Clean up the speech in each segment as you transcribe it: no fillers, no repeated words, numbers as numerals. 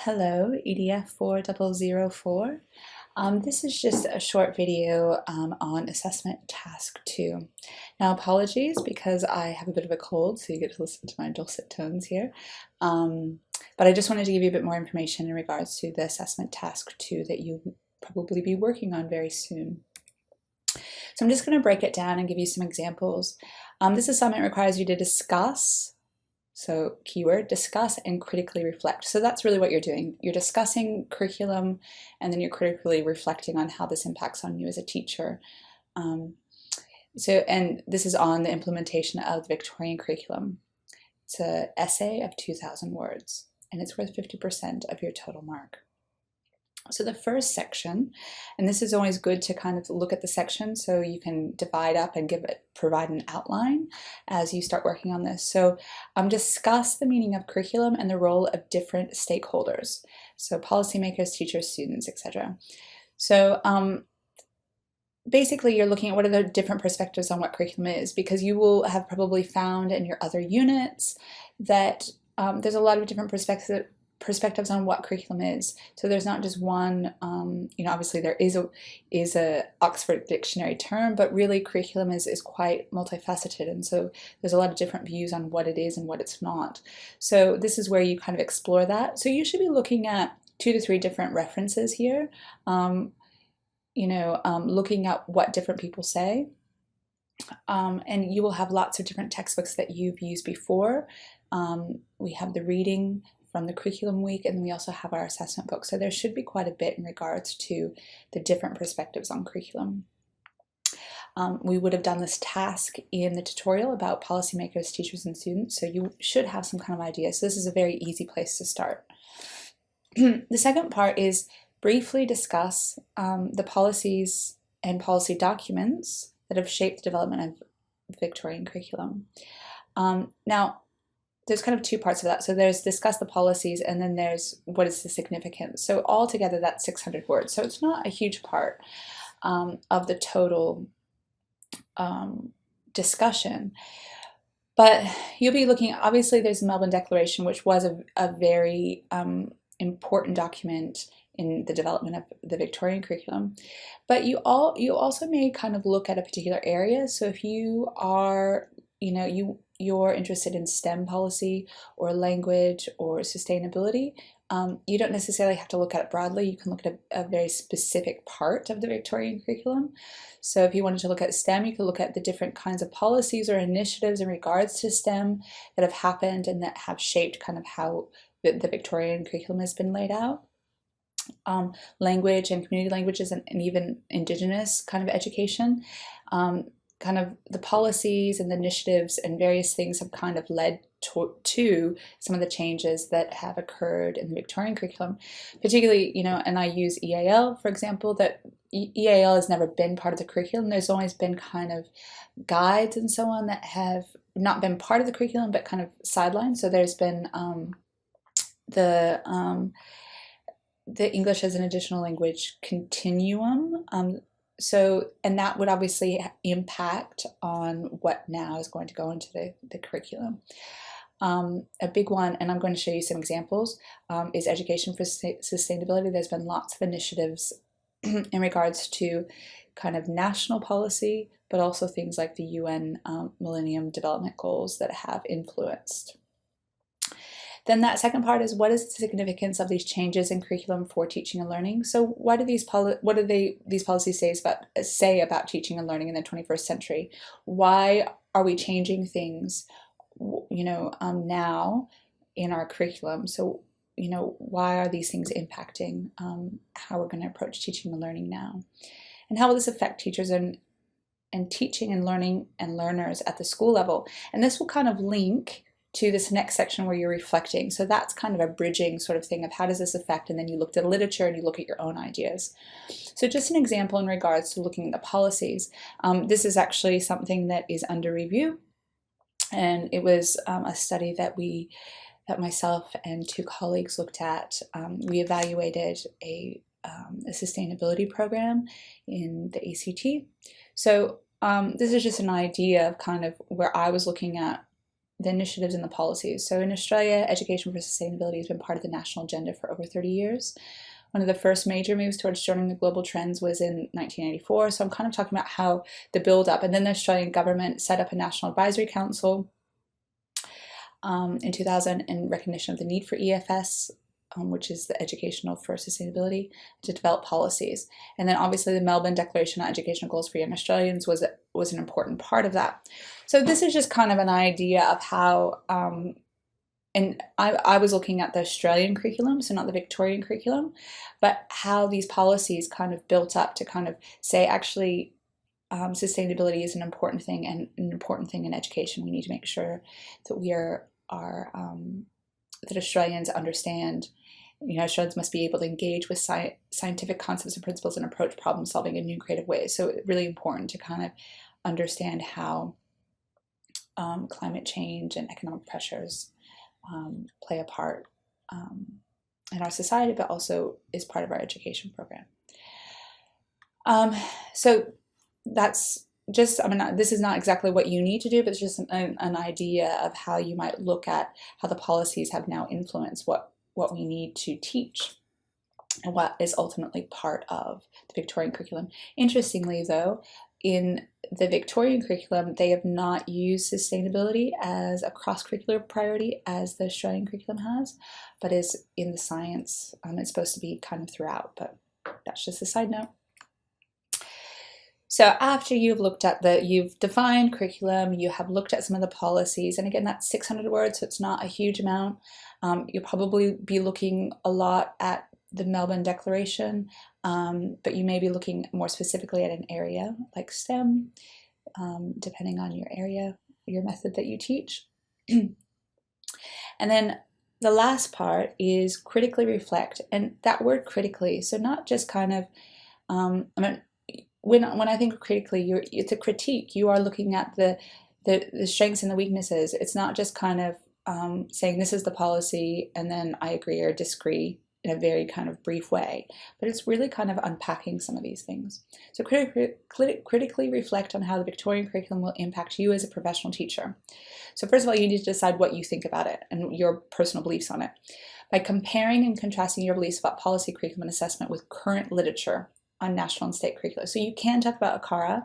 Hello, EDF4004. This is just a short video on assessment task 2. Now apologies because I have a bit of a cold, so you get to listen to my dulcet tones here. But I just wanted to give you a bit more information in regards to the assessment task 2 that you'll probably be working on very soon. So I'm just going to break it down and give you some examples. This assignment requires you to discuss. So keyword, discuss and critically reflect. So that's really what you're doing. You're discussing curriculum and then you're critically reflecting on how this impacts on you as a teacher. And this is on the implementation of the Victorian curriculum. It's an essay of 2,000 words and it's worth 50% of your total mark. So the first section, and this is always good to kind of look at the section so you can divide up and provide an outline as you start working on this. So discuss the meaning of curriculum and the role of different stakeholders. So policymakers, teachers, students, etc. So basically you're looking at what are the different perspectives on what curriculum is, because you will have probably found in your other units that there's a lot of different perspectives on what curriculum is. So there's not just one, obviously there is a Oxford Dictionary term, but really curriculum is quite multifaceted, and so there's a lot of different views on what it is and what it's not. So this is where you kind of explore that. So you should be looking at 2 to 3 different references here, looking at what different people say. And you will have lots of different textbooks that you've used before. We have the reading from the curriculum week, and we also have our assessment book. So there should be quite a bit in regards to the different perspectives on curriculum. We would have done this task in the tutorial about policymakers, teachers, and students, so you should have some kind of idea. So this is a very easy place to start. The second part is briefly discuss the policies and policy documents that have shaped the development of Victorian curriculum. Now, there's kind of 2 parts of that. So there's discuss the policies, and then there's what is the significance. So altogether that's 600 words. So it's not a huge part of the total discussion. But you'll be looking, obviously there's the Melbourne Declaration, which was a very important document in the development of the Victorian curriculum. But you also may kind of look at a particular area. So if you are, you're interested in STEM policy or language or sustainability, you don't necessarily have to look at it broadly. You can look at a very specific part of the Victorian curriculum. So if you wanted to look at STEM, you could look at the different kinds of policies or initiatives in regards to STEM that have happened and that have shaped kind of how the Victorian curriculum has been laid out. Language and community languages and even Indigenous kind of education. Kind of the policies and the initiatives and various things have kind of led to some of the changes that have occurred in the Victorian curriculum, particularly, and I use EAL, for example, that EAL has never been part of the curriculum. There's always been kind of guides and so on that have not been part of the curriculum, but kind of sidelined. So there's been the English as an additional language continuum, and that would obviously impact on what now is going to go into the curriculum. A big one, and I'm going to show you some examples, is education for sustainability. There's been lots of initiatives in regards to kind of national policy, but also things like the UN Millennium Development Goals that have influenced. Then that second part is, what is the significance of these changes in curriculum for teaching and learning? So what do these policies say about teaching and learning in the 21st century? Why are we changing things, now in our curriculum? So, why are these things impacting how we're going to approach teaching and learning now? And how will this affect teachers and teaching and learning and learners at the school level? And this will kind of link to this next section where you're reflecting. So that's kind of a bridging sort of thing of how does this affect, and then you looked at literature and you look at your own ideas. So just an example in regards to looking at the policies. This is actually something that is under review, and it was a study that myself and 2 colleagues looked at. We evaluated a sustainability program in the ACT. So this is just an idea of kind of where I was looking at the initiatives and the policies. So in Australia, education for sustainability has been part of the national agenda for over 30 years. One of the first major moves towards joining the global trends was in 1984. So I'm kind of talking about how the build up, and then the Australian government set up a National Advisory Council in 2000 in recognition of the need for EFS, which is the Educational for Sustainability, to develop policies. And then obviously the Melbourne Declaration on Educational Goals for Young Australians was an important part of that. So this is just kind of an idea of how, and I was looking at the Australian curriculum, so not the Victorian curriculum, but how these policies kind of built up to kind of say, actually, sustainability is an important thing, and an important thing in education. We need to make sure that we are that Australians understand. Australians must be able to engage with scientific concepts and principles and approach problem solving in new creative ways. So it's really important to kind of understand how climate change and economic pressures play a part in our society, but also is part of our education program. So that's just, this is not exactly what you need to do, but it's just an idea of how you might look at how the policies have now influenced what we need to teach and what is ultimately part of the Victorian curriculum. Interestingly, though, in the Victorian curriculum, they have not used sustainability as a cross-curricular priority as the Australian curriculum has, but is in the science. It's supposed to be kind of throughout, but that's just a side note. So after you've looked at you've defined curriculum, you have looked at some of the policies, and again, that's 600 words, so it's not a huge amount. You'll probably be looking a lot at the Melbourne Declaration, but you may be looking more specifically at an area like STEM, depending on your area, your method that you teach. And then the last part is critically reflect, and that word critically, so not just kind of, when I think of critically, it's a critique. You are looking at the strengths and the weaknesses. It's not just kind of saying this is the policy and then I agree or disagree in a very kind of brief way, but it's really kind of unpacking some of these things. So critically reflect on how the Victorian curriculum will impact you as a professional teacher. So first of all, you need to decide what you think about it and your personal beliefs on it. By comparing and contrasting your beliefs about policy, curriculum, and assessment with current literature on national and state curricula. So you can talk about ACARA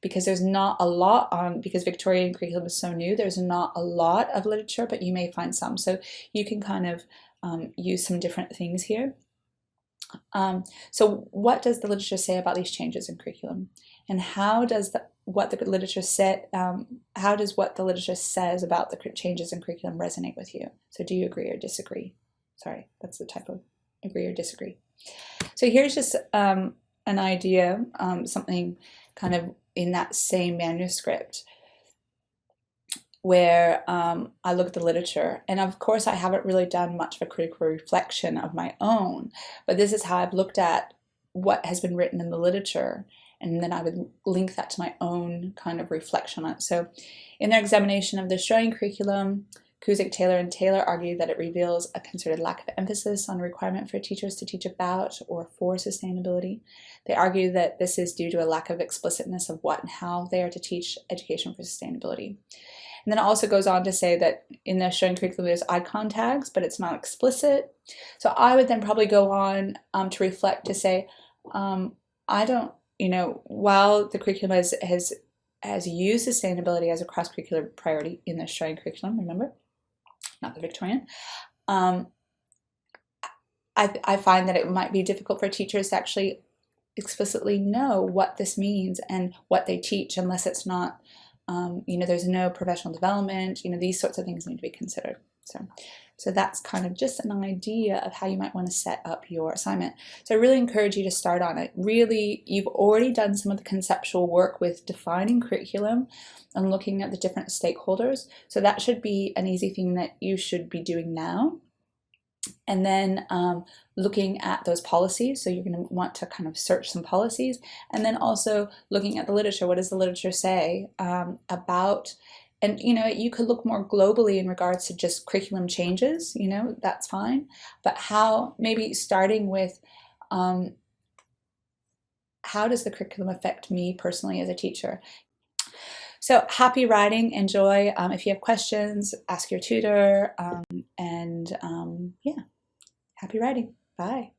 because there's not a lot on, because Victorian curriculum is so new, there's not a lot of literature, but you may find some. So you can kind of use some different things here. So what does the literature say about these changes in curriculum? And how does what the literature says about the changes in curriculum resonate with you? So do you agree or disagree? Sorry, that's the type of agree or disagree. So here's just an idea, something kind of in that same manuscript where I look at the literature, and of course I haven't really done much of a critical reflection of my own, but this is how I've looked at what has been written in the literature, and then I would link that to my own kind of reflection on it. So in their examination of the Australian curriculum, Cusick, Taylor, and Taylor argue that it reveals a concerted lack of emphasis on a requirement for teachers to teach about or for sustainability. They argue that this is due to a lack of explicitness of what and how they are to teach education for sustainability. And then it also goes on to say that in the Australian curriculum there's icon tags, but it's not explicit. So I would then probably go on to reflect to say, I don't, while the curriculum has used sustainability as a cross-curricular priority in the Australian curriculum, remember, not the Victorian, I find that it might be difficult for teachers to actually explicitly know what this means and what they teach unless it's not, there's no professional development, these sorts of things need to be considered. So that's kind of just an idea of how you might want to set up your assignment. So I really encourage you to start on it. Really, you've already done some of the conceptual work with defining curriculum and looking at the different stakeholders. So that should be an easy thing that you should be doing now. And then looking at those policies. So you're going to want to kind of search some policies, and then also looking at the literature. What does the literature say about, and you could look more globally in regards to just curriculum changes, that's fine, but how, maybe starting with how does the curriculum affect me personally as a teacher? So happy writing, enjoy. If you have questions, ask your tutor, and yeah, happy writing. Bye.